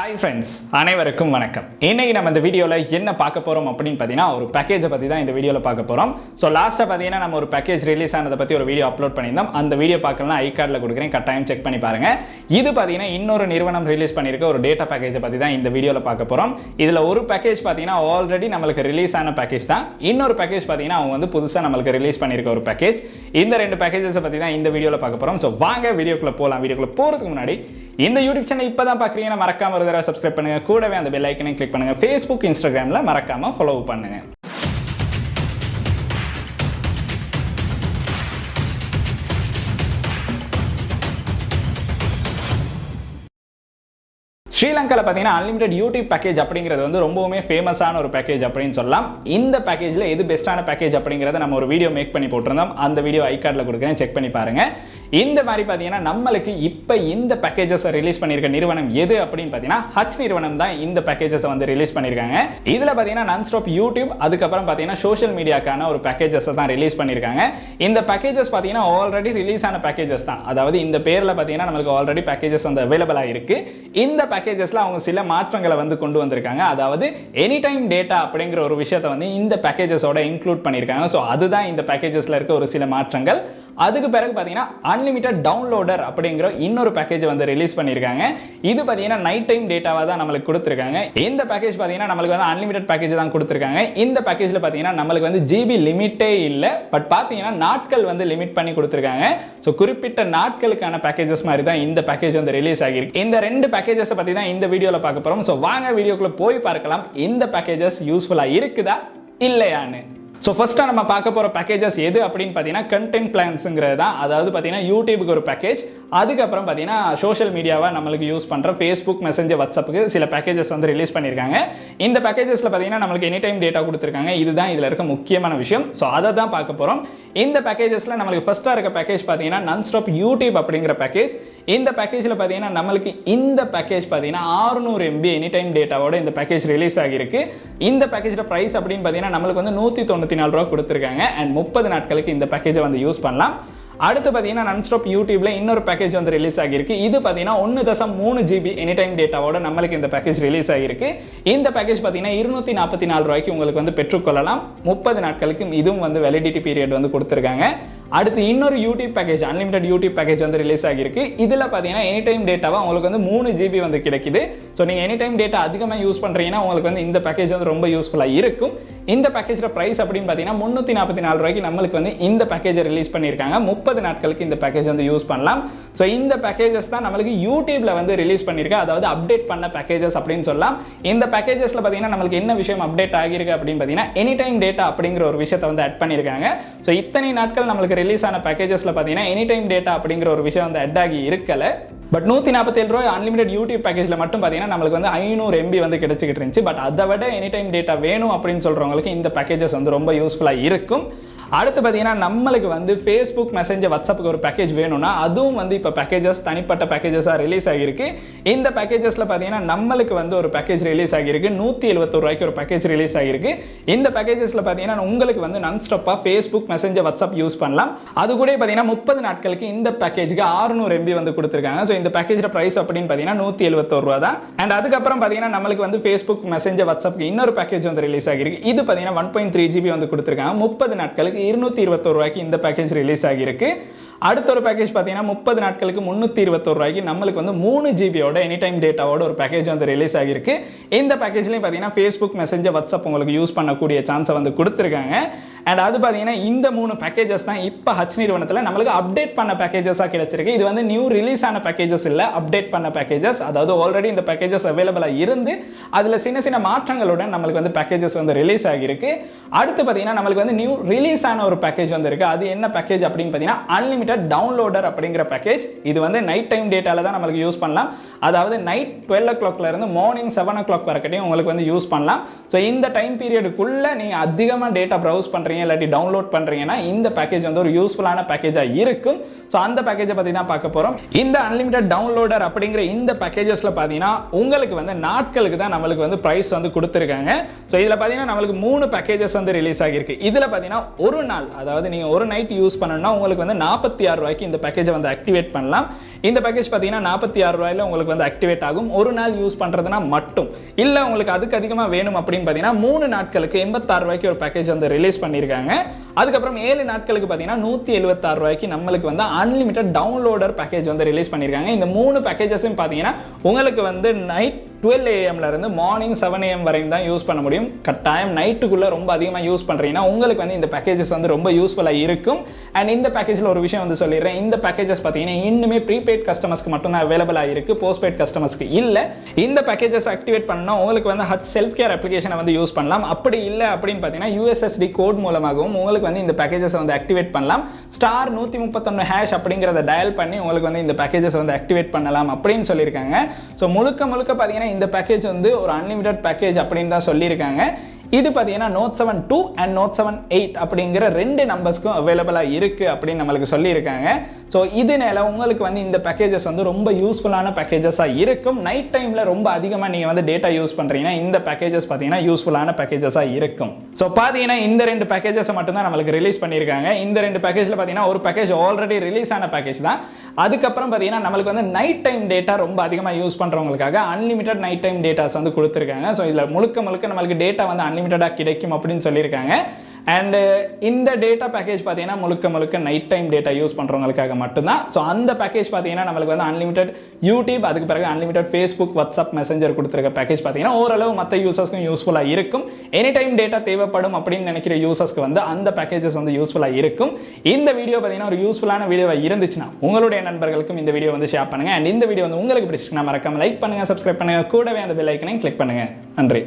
Hi friends, அனைவருக்கும் வணக்கம். இன்னைக்கு நம்ம இந்த வீடியோல என்ன பார்க்க போறோம் அப்படினு பாத்தீங்கன்னா ஒரு பேக்கேஜை பத்தி தான் இந்த வீடியோல பார்க்க போறோம். சோ லாஸ்டா பாத்தீங்கன்னா நம்ம ஒரு பேக்கேஜ் ரிலீஸ் ஆனத பத்தி ஒரு வீடியோ அப்லோட் பண்ணிருந்தோம். அந்த வீடியோ பார்க்கலனா ஐ கார்ட்ல கொடுக்கிறேன், கட்டாயம் செக் பண்ணி பாருங்க. இது பாத்தீங்கன்னா இன்னொரு நிறுவனம் ரிலீஸ் பண்ணிருக்க ஒரு டேட்டா பேக்கேஜை பத்தி தான் இந்த வீடியோல பார்க்க போறோம். இதுல ஒரு பேக்கேஜ் பாத்தீங்கன்னா ஆல்ரெடி நமக்கு ரிலீஸ் ஆன பேக்கேஜ் தான். இன்னொரு பேக்கேஜ் பாத்தீங்கன்னா அவங்க வந்து புதுசா நமக்கு ரிலீஸ் பண்ணிருக்க ஒரு பேக்கேஜ். இந்த ரெண்டு பேக்கேஜஸ் பத்தி தான் இந்த வீடியோல பார்க்க போறோம். சோ வாங்க வீடியோக்குள்ள போலாம். வீடியோக்குள்ள போறதுக்கு முன்னாடி இந்த யூடியூப் சேனல் இப்பதான் பாக்குறீங்கன்னா மறக்காம ஒரு தடவை சப்ஸ்கிரைப் பண்ணுங்க. கூடவே அந்த பெல் ஐகானை கிளிக் பண்ணுங்க. Facebook, Instagramல மறக்காம ஃபாலோ பண்ணுங்க. ஸ்ரீலங்கால பாத்தீங்கன்னா அன்லிமிட்டட் யூடியூப் பேக்கேஜ் அப்படிங்கிறது வந்து ரொம்பவுமே ஃபேமஸான ஒரு பேக்கேஜ் அப்படின்னு சொல்லலாம். இந்த பேக்கேஜ்ல எது பெஸ்டான பேக்கேஜ் அப்படிங்கறத நம்ம ஒரு வீடியோ மேக் பண்ணி போட்டிருந்தோம். அந்த வீடியோ ஐ கார்ட்ல கொடுக்கிறேன், செக் பண்ணி பாருங்க. இந்த மாதிரி பாத்தீங்கன்னா நம்மளுக்கு இப்ப இந்த பேக்கேஜஸ் ரிலீஸ் பண்ணிருக்க நிறுவனம் எது அப்படின்னு பாத்தீங்கன்னா ஹட்ச் நிறுவனம் தான் இந்த பேக்கேஜஸ் வந்து ரிலீஸ் பண்ணிருக்காங்க. இதுல பாத்தீங்கன்னா நான் ஸ்டாப் யூடியூப், அதுக்கப்புறம் பாத்தீங்கன்னா சோஷியல் மீடியாக்கான ஒரு பேக்கேஜஸ் தான் ரிலீஸ் பண்ணிருக்காங்க. இந்த பேக்கேஜஸ் பாத்தீங்கன்னா ஆல்ரெடி ரிலீஸ் ஆன பேக்கேஜஸ் தான். அதாவது இந்த பேர்ல பாத்தீங்கன்னா நமக்கு ஆல்ரெடி பேக்கேஜஸ் வந்து அவைலபிளா இருக்கு. இந்த பேக்கேஜஸ்ல அவங்க சில மாற்றங்களை வந்து கொண்டு வந்திருக்காங்க. அதாவது எனி டைம் டேட்டா அப்படிங்கிற ஒரு விஷயத்தை வந்து இந்த பேக்கேஜஸோட இன்க்ளூட் பண்ணிருக்காங்க. ஸோ அதுதான் இந்த பேக்கேஜஸ்ல இருக்க ஒரு சில மாற்றங்கள். அதுக்கு பிறகு பாத்தீங்கன்னா அன்லிமிட்டட் டவுன்லோடர் அப்படிங்கிற இன்னொரு பேக்கேஜ் வந்து ரிலீஸ் பண்ணிருக்காங்க. இது பாத்தீங்கன்னா நைட் டைம் டேட்டாவா தான் நமக்கு கொடுத்திருக்காங்க. இந்த பேக்கேஜ் பாத்தீங்கன்னா நமக்கு வந்து அன்லிமிட்டட் பேக்கேஜ் தான் கொடுத்திருக்காங்க. இந்த பேக்கேஜ்ல பாத்தீங்கன்னா நமக்கு வந்து ஜிபி லிமிட்டே இல்ல, பட் பாத்தீங்கன்னா நாட்கள் வந்து லிமிட் பண்ணி கொடுத்திருக்காங்க. சோ குறிப்பிட்ட நாட்களுக்கான பேக்கேஜஸ் மாதிரி தான் இந்த பேக்கேஜ் வந்து ரிலீஸ் ஆகிருக்கு. இந்த ரெண்டு பேக்கேஜஸ் பத்தி தான் இந்த வீடியோல பார்க்க போறோம். சோ வாங்க வீடியோக்குள்ள போய் பார்க்கலாம் இந்த பேக்கேஜஸ் யூஸ்ஃபுல்லா இருக்குதா இல்லையான்னு. ஸோ ஃபர்ஸ்ட்டாக நம்ம பார்க்க போகிற பேக்கேஜஸ் எது அப்படின்னு பார்த்தீங்கன்னா கண்டென்ட் பிளான்ஸுங்கிறது தான். அதாவது பார்த்தீங்கன்னா யூடியூபுக்கு ஒரு பேக்கேஜ், அதுக்கப்புறம் பார்த்தீங்கன்னா சோஷியல் மீடியாவை நம்மளுக்கு யூஸ் பண்ணுற ஃபேஸ்புக், மெசஞ்சர், வாட்ஸ்அப்புக்கு சில பேக்கேஜஸ் வந்து ரிலீஸ் பண்ணியிருக்காங்க. இந்த பேக்கேஜஸில் பார்த்தீங்கன்னா நம்மளுக்கு எனி டைம் டேட்டா கொடுத்துருக்காங்க. இதுதான் இதில் இருக்க முக்கியமான விஷயம். ஸோ அதை தான் பார்க்க போகிறோம். இந்த பேக்கேஜஸில் நம்மளுக்கு ஃபர்ஸ்ட்டாக இருக்க பேக்கேஜ் பார்த்தீங்கன்னா நான் ஸ்டாப் யூடியூப் அப்படிங்கிற பேக்கேஜ். இந்த பேக்கேஜில் பார்த்தீங்கன்னா நம்மளுக்கு இந்த பேக்கேஜ் பார்த்தீங்கன்னா 600 MB எனி டைம் டேட்டாவோட இந்த பேக்கேஜ் ரிலீஸ் ஆகிருக்கு. இந்த பேக்கேஜோட ப்ரைஸ் அப்படின்னு பார்த்தீங்கன்னா நம்மளுக்கு வந்து 194 ரூபா கொடுத்துருக்காங்க. அண்ட் 30 நாட்களுக்கு இந்த பேக்கேஜை வந்து யூஸ் பண்ணலாம். அடுத்து பார்த்தீங்கன்னா நான் ஸ்டாப் யூடியூப்ல இன்னொரு பேக்கேஜ் வந்து ரிலீஸ் ஆகிருக்கு. இது பார்த்தீங்கன்னா 1.3 GB எனி டைம் டேட்டாவோட நம்மளுக்கு இந்த பேக்கேஜ் ரிலீஸ் ஆகிருக்கு. இந்த பேக்கேஜ் பார்த்தீங்கன்னா 244 ரூபாய்க்கு உங்களுக்கு வந்து பெற்றுக்கொள்ளலாம். 30 நாட்களுக்கு இதுவும் வந்து வேலிடிட்டி பீரியட் வந்து கொடுத்துருக்காங்க. அடுத்து இன்னொரு YouTube package, unlimited YouTube package வந்து ரிலீஸ் ஆகிருக்கு. இதில் பார்த்தீங்கன்னா எனி டைம் டேட்டாவா உங்களுக்கு வந்து 3 GB வந்து கிடைக்குது. ஸோ நீங்கள் எனி டைம் டேட்டா அதிகமாக யூஸ் பண்ணுறீங்கன்னா உங்களுக்கு வந்து இந்த பேக்கேஜ் வந்து ரொம்ப யூஸ்ஃபுல்லாக இருக்கும். இந்த பேக்கேஜோட ப்ரைஸ் அப்படின்னு பார்த்தீங்கன்னா 344 ரூபாய்க்கு நம்மளுக்கு வந்து இந்த பேக்கேஜை ரிலீஸ் பண்ணியிருக்காங்க. 30 நாட்களுக்கு இந்த பேக்கேஜ் வந்து யூஸ் பண்ணலாம். ஸோ இந்த பேக்கேஜஸ் தான் நம்மளுக்கு யூடியூப்ல வந்து ரிலீஸ் பண்ணியிருக்கேன், அதாவது அப்டேட் பண்ண பேக்கேஜஸ் அப்படின்னு சொல்லலாம். இந்த பேக்கேஜஸ்ல பார்த்தீங்கன்னா நம்மளுக்கு என்ன விஷயம் அப்டேட் ஆகிருக்கு அப்படின்னு பார்த்தீங்கன்னா எனி டைம் டேட்டா அப்படிங்கிற ஒரு விஷயத்தை வந்து ஆட் பண்ணியிருக்காங்க. ஸோ இத்தனை நாட்கள் நம்மளுக்கு ரிலீஸ் ஆன பேக்கேஜஸ்ல பார்த்தீங்கன்னா எனி டைம் டேட்டா அப்படிங்கிற ஒரு விஷயம் வந்து ஆட் ஆகி இருக்கல. பட் 147 ரூபாய் அன்லிமிட்டட் யூடியூப் பேக்கேஜ்ல மட்டும் பார்த்தீங்கன்னா நம்மளுக்கு வந்து 500 MB வந்து கிடைச்சிக்கிட்டு இருந்துச்சு. பட் அதை விட எனி டைம் டேட்டா வேணும் அப்படின்னு சொல்றவங்களுக்கு இந்த பேக்கேஜஸ் வந்து ரொம்ப யூஸ்ஃபுல்லாக இருக்கும். அடுத்து பார்த்தீங்கன்னா நம்மளுக்கு வந்து ஃபேஸ்புக், மெசஞ்சர், வாட்ஸ்அப்புக்கு ஒரு பேக்கேஜ் வேணும்னா அதுவும் வந்து இப்போ பேக்கேஜஸ் தனிப்பட்ட பேக்கேஜஸாக ரிலீஸ் ஆகிருக்கு. இந்த பேக்கேஜஸில் பார்த்தீங்கன்னா நம்மளுக்கு வந்து ஒரு பேக்கேஜ் ரிலீஸ் ஆகிருக்கு. 171 ரூபாய்க்கு ஒரு பேக்கேஜ் ரிலீஸ் ஆகிருக்கு. இந்த பேக்கேஜஸில் பார்த்தீங்கன்னா உங்களுக்கு வந்து நான் ஸ்டாப்பாக ஃபேஸ்புக், மெசஞ்சர், வாட்ஸ்அப் யூஸ் பண்ணலாம். அது கூட பார்த்தீங்கன்னா 30 நாட்களுக்கு இந்த பேக்கேஜுக்கு 600 MB வந்து கொடுத்துருக்காங்க. ஸோ இந்த பேக்கேஜோட ப்ரைஸ் அப்படின்னு பார்த்தீங்கன்னா 171 ரூபா தான். அண்ட் அதுக்கப்புறம் பார்த்தீங்கன்னா நம்மளுக்கு வந்து ஃபேஸ்புக், மெசஞ்சர், வாட்ஸ்அப்புக்கு இன்னொரு பேக்கேஜ் வந்து ரிலீஸ் ஆகிருக்கு. இது பார்த்தீங்கன்னா 1.3 GB வந்து கொடுத்துருக்காங்க. 30 நாட்களுக்கு 221 ரூபாய்க்கு இந்த பேக்கேஜ் ரிலீஸ் ஆகிருக்கு. அடுத்த ஒரு பேக்கேஜ் பார்த்தீங்கன்னா 30 நாட்களுக்கு 321 ரூபாய்க்கு நம்மளுக்கு வந்து 3 GBயோட எனி டைம் டேட்டாவோட ஒரு பேக்கேஜ் வந்து ரிலீஸ் ஆகிருக்கு. இந்த பேக்கேஜ்லையும் பார்த்தீங்கன்னா ஃபேஸ்புக், மெசஞ்சர், வாட்ஸ்அப் உங்களுக்கு யூஸ் பண்ணக்கூடிய சான்ஸை வந்து கொடுத்துருக்காங்க. அண்ட் அது பார்த்தீங்கன்னா இந்த 3 பேக்கேஜஸ் தான் இப்போ ஹட்ச் நிறுவனத்தில் நம்மளுக்கு அப்டேட் பண்ண பேக்கேஜஸாக கிடைச்சிருக்கு. இது வந்து நியூ ரிலீஸ் ஆன பேக்கேஜஸ் இல்லை, அப்டேட் பண்ண பேக்கேஜஸ். அதாவது ஆல்ரெடி இந்த பேக்கேஜஸ் அவைலபிளாக இருந்து அதில் சின்ன சின்ன மாற்றங்களுடன் நம்மளுக்கு வந்து பேக்கேஜஸ் வந்து ரிலீஸ் ஆகிருக்கு. அடுத்து பார்த்தீங்கன்னா நம்மளுக்கு வந்து நியூ ரிலீஸ் ஆன ஒரு பேக்கேஜ் வந்து இருக்கு. அது என்ன பேக்கேஜ் அப்படின்னு பார்த்தீங்கன்னா அன்லிமிட்டட் டவுன்லோடர் அப்படிங்கிற பேக்கேஜ். இது வந்து நைட் டைம் டேட்டால தான் நம்மளுக்கு யூஸ் பண்ணலாம். அதாவது நைட் 12 o'clockல இருந்து மார்னிங் 7 o'clock வரைக்கும் உங்களுக்கு வந்து யூஸ் பண்ணலாம். ஸோ இந்த டைம் பீரியடுக்குள்ள நீங்கள் அதிகமாக டேட்டா ப்ரௌஸ் பண்ணுறீங்க பண்ணுறீங்க இல்லாட்டி டவுன்லோட் பண்ணுறீங்கன்னா இந்த பேக்கேஜ் வந்து ஒரு யூஸ்ஃபுல்லான பேக்கேஜாக இருக்கும். ஸோ அந்த பேக்கேஜை பற்றி தான் பார்க்க போகிறோம். இந்த அன்லிமிட்டட் டவுன்லோடர் அப்படிங்கிற இந்த பேக்கேஜஸில் பார்த்தீங்கன்னா உங்களுக்கு வந்து நாட்களுக்கு தான் நம்மளுக்கு வந்து ப்ரைஸ் வந்து கொடுத்துருக்காங்க. ஸோ இதில் பார்த்தீங்கன்னா நம்மளுக்கு 3 பேக்கேஜஸ் வந்து ரிலீஸ் ஆகியிருக்கு. இதில் பார்த்தீங்கன்னா ஒரு நாள், அதாவது நீங்கள் ஒரு நைட் யூஸ் பண்ணணும்னா உங்களுக்கு வந்து 46 ரூபாய்க்கு இந்த பேக்கேஜை வந்து ஆக்டிவேட் பண்ணலாம். இந்த பேக்கேஜ் பார்த்தீங்கன்னா 46 ரூபாயில் உங்களுக்கு வந்து ஆக்டிவேட் ஆகும். ஒரு நாள் யூஸ் பண்ணுறதுனா மட்டும். இல்லை உங்களுக்கு அதுக்கு அதிகமாக வேணும் அப்படின்னு பார்த்தீங்கன்னா 3 நாட்களுக்கு 86 ரூபாய்க்கு ஒரு பேக்கேஜ் வந்து ரிலீஸ் பண்ணியிருக்காங்க. அதுக்கப்புறம் 7 நாட்களுக்கு பார்த்தீங்கன்னா 176 ரூபாய்க்கு நம்மளுக்கு வந்து அன்லிமிட்டட் டவுன்லோடர் பேக்கேஜ் வந்து ரிலீஸ் பண்ணியிருக்காங்க. இந்த 3 பேக்கேஜஸும் பார்த்தீங்கன்னா உங்களுக்கு வந்து நைட் 12 AM இருந்து மார்னிங் 7 AM வரையும் தான் யூஸ் பண்ண முடியும். கட்டாயம் நைட்டுக்குள்ளே ரொம்ப அதிகமாக யூஸ் பண்ணுறீங்கன்னா உங்களுக்கு வந்து இந்த பேக்கேஜஸ் வந்து ரொம்ப யூஸ்ஃபுல்லாக இருக்கும். அண்ட் இந்த பேக்கேஜில் ஒரு விஷயம் வந்து சொல்லிடுறேன். இந்த பேக்கேஜஸ் பார்த்தீங்கன்னா இன்னுமே ப்ரீபெய்ட் கஸ்டமர்ஸ்க்கு மட்டும்தான் அவைலபிளாக இருக்குது, போஸ்ட்பெய்ட் கஸ்டமர்ஸ்க்கு இல்லை. இந்த பேக்கேஜஸ் ஆக்டிவேட் பண்ணால் உங்களுக்கு வந்து ஹச் செல்ஃப் கேர் அப்ளிகேஷனை வந்து யூஸ் பண்ணலாம். அப்படி இல்லை அப்படின்னு பார்த்தீங்கன்னா USSD கோட் மூலமாகவும் உங்களுக்கு வந்து இந்த பேக்கேஜஸ் வந்து ஆக்டிவேட் பண்ணலாம். *131# அப்படிங்கிறத டயல் பண்ணி உங்களுக்கு வந்து இந்த பேக்கேஜஸ் வந்து ஆக்டிவேட் பண்ணலாம் அப்படின்னு சொல்லியிருக்காங்க. ஸோ முழுக்க பார்த்தீங்கன்னா இந்த பேக்கேஜ் வந்து ஒரு அன்லிமிட்டட் பேக்கேஜ் அப்படின்னு தான் சொல்லியிருக்காங்க. இது பார்த்தீங்கன்னா Note 7 2 and Note 7 8 அப்படிங்கிற 2 நம்பர்ஸ்க்கும் அவைலபிளாக இருக்குது அப்படின்னு நம்மளுக்கு சொல்லியிருக்காங்க. ஸோ இதனால உங்களுக்கு வந்து இந்த பேக்கேஜஸ் வந்து ரொம்ப யூஸ்ஃபுல்லான பேக்கேஜஸாக இருக்கும். நைட் டைமில் ரொம்ப அதிகமாக நீங்கள் வந்து டேட்டா யூஸ் பண்ணுறீங்கன்னா இந்த பேக்கேஜஸ் பார்த்தீங்கன்னா யூஸ்ஃபுல்லான பேக்கேஜஸாக இருக்கும். ஸோ பார்த்தீங்கன்னா இந்த 2 பேக்கேஜஸை மட்டும்தான் நம்மளுக்கு ரிலீஸ் பண்ணியிருக்காங்க. இந்த 2 பேக்கேஜில் பார்த்தீங்கன்னா ஒரு பேக்கேஜ் ஆல்ரெடி ரிலீஸ் ஆன பேக்கேஜ் தான். அதுக்கப்புறம் பார்த்தீங்கன்னா நம்மளுக்கு வந்து நைட் டைம் டேட்டா ரொம்ப அதிகமாக யூஸ் பண்ணுறவங்களுக்காக அன்லிமிட்டட் நைட் டைம் டேட்டாஸ் வந்து கொடுத்துருக்காங்க. ஸோ இதில் முழுக்க நம்மளுக்கு டேட்டா வந்து அன்லிமிட்டடாக கிடைக்கும் அப்படின்னு சொல்லியிருக்காங்க. அண்ட் இந்த டேட்டா பேக்கேஜ் பார்த்தீங்கன்னா முழுக்க நைட் டைம் டேட்டா யூஸ் பண்ணுறவங்களுக்காக மட்டும்தான். ஸோ அந்த பேக்கேஜ் பார்த்தீங்கன்னா நம்மளுக்கு வந்து அன்லிமிட்டட் யூடியூப், அதுக்கு பிறகு அன்லிமிட்டட் ஃபேஸ்புக், வாட்ஸ்அப், மெசஞ்சர் கொடுத்துருக்க பேக்கேஜ் பார்த்தீங்கன்னா ஓரளவு மற்ற யூசர்ஸ்க்கும் யூஸ்ஃபுல்லாக இருக்கும். எனி டைம் டேட்டா தேவைப்படும் அப்படின்னு நினைக்கிற யூசர்ஸ்க்கு வந்து அந்த பேக்கேஜஸ் வந்து யூஸ்ஃபுல்லாக இருக்கும். இந்த வீடியோ பார்த்தீங்கன்னா ஒரு யூஸ்ஃபுல்லான வீடியோவாக இருந்துச்சுன்னா உங்களுடைய நண்பர்களுக்கும் இந்த வீடியோ வந்து ஷேர் பண்ணுங்கள். அண்ட் இந்த வீடியோ வந்து உங்களுக்கு பிடிச்சிருக்குன்னா மறக்காம லைக் பண்ணுங்கள், சப்ஸ்கிரைப் பண்ணுங்கள், கூடவே அந்த பெல் ஐக்கனையும் கிளிக் பண்ணுங்கள். நன்றி.